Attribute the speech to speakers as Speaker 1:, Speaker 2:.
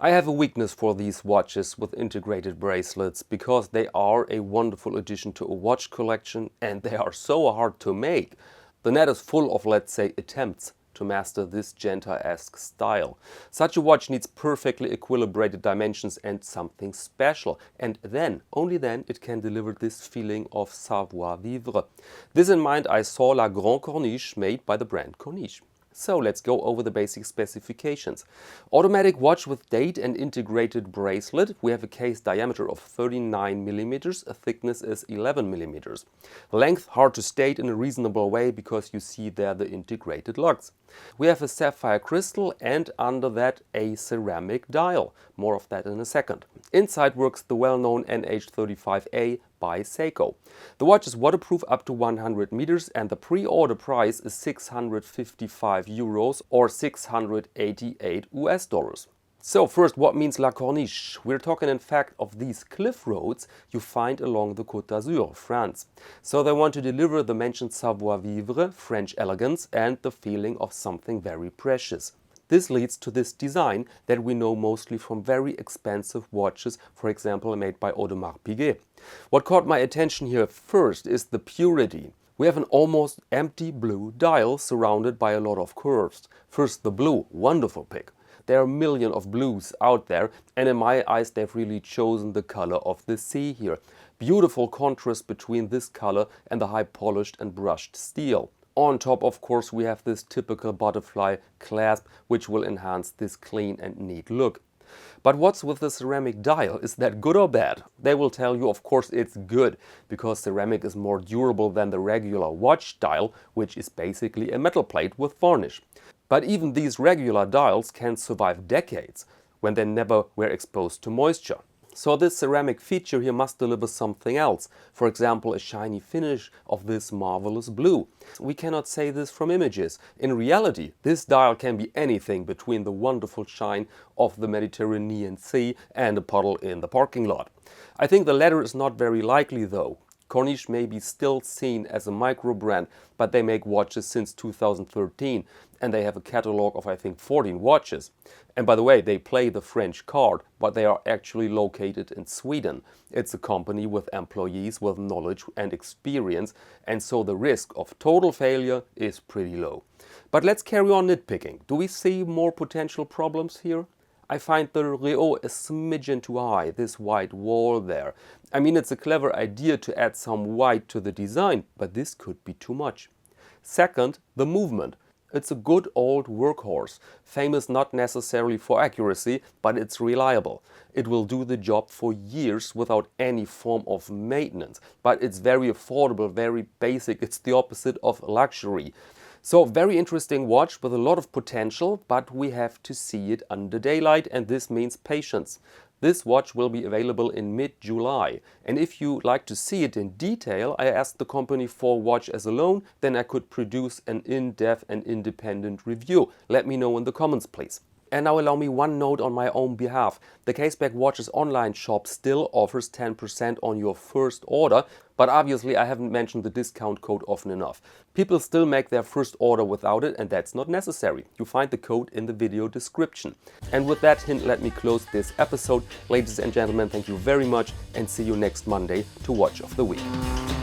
Speaker 1: I have a weakness for these watches with integrated bracelets because they are a wonderful addition to a watch collection and they are so hard to make. The net is full of, let's say, attempts to master this Genta-esque style. Such a watch needs perfectly equilibrated dimensions and something special, and then, only then, it can deliver this feeling of savoir-vivre. This in mind, I saw La Grande Corniche made by the brand Corniche. So let's go over the basic specifications. Automatic watch with date and integrated bracelet. We have a case diameter of 39 mm, a thickness is 11 mm. Length hard to state in a reasonable way because you see there the integrated lugs. We have a sapphire crystal and under that a ceramic dial. More of that in a second. Inside works the well-known NH35A by Seiko. The watch is waterproof up to 100 meters and the pre-order price is 655 euros or 688 US dollars. So first, what means La Corniche? We're talking in fact of these cliff roads you find along the Côte d'Azur, France. So they want to deliver the mentioned savoir-vivre, French elegance and the feeling of something very precious. This leads to this design that we know mostly from very expensive watches, for example made by Audemars Piguet. What caught my attention here first is the purity. We have an almost empty blue dial surrounded by a lot of curves. First the blue, wonderful pick. There are a million of blues out there and in my eyes they've really chosen the color of the sea here. Beautiful contrast between this color and the high polished and brushed steel. On top, of course, we have this typical butterfly clasp, which will enhance this clean and neat look. But what's with the ceramic dial? Is that good or bad? They will tell you, of course, it's good, because ceramic is more durable than the regular watch dial, which is basically a metal plate with varnish. But even these regular dials can survive decades, when they never were exposed to moisture. So this ceramic feature here must deliver something else, for example a shiny finish of this marvelous blue. We cannot say this from images. In reality, this dial can be anything between the wonderful shine of the Mediterranean Sea and a puddle in the parking lot. I think the latter is not very likely though. Corniche may be still seen as a micro brand, but they make watches since 2013 and they have a catalog of I think 14 watches. And by the way, they play the French card, but they are actually located in Sweden. It's a company with employees with knowledge and experience, and so the risk of total failure is pretty low. But let's carry on nitpicking. Do we see more potential problems here? I find the Réau a smidgen too high, this white wall there. I mean, it's a clever idea to add some white to the design, but this could be too much. Second, the movement. It's a good old workhorse, famous not necessarily for accuracy, but it's reliable. It will do the job for years without any form of maintenance, but it's very affordable, very basic. It's the opposite of luxury. So very interesting watch with a lot of potential, but we have to see it under daylight and this means patience. This watch will be available in mid-July, and if you like to see it in detail, I asked the company for watch as a loan, then I could produce an in-depth and independent review. Let me know in the comments please. And now allow me one note on my own behalf. The Caseback Watches online shop still offers 10% on your first order, but obviously I haven't mentioned the discount code often enough. People still make their first order without it and that's not necessary. You find the code in the video description. And with that hint, let me close this episode. Ladies and gentlemen, thank you very much and see you next Monday to Watch of the Week.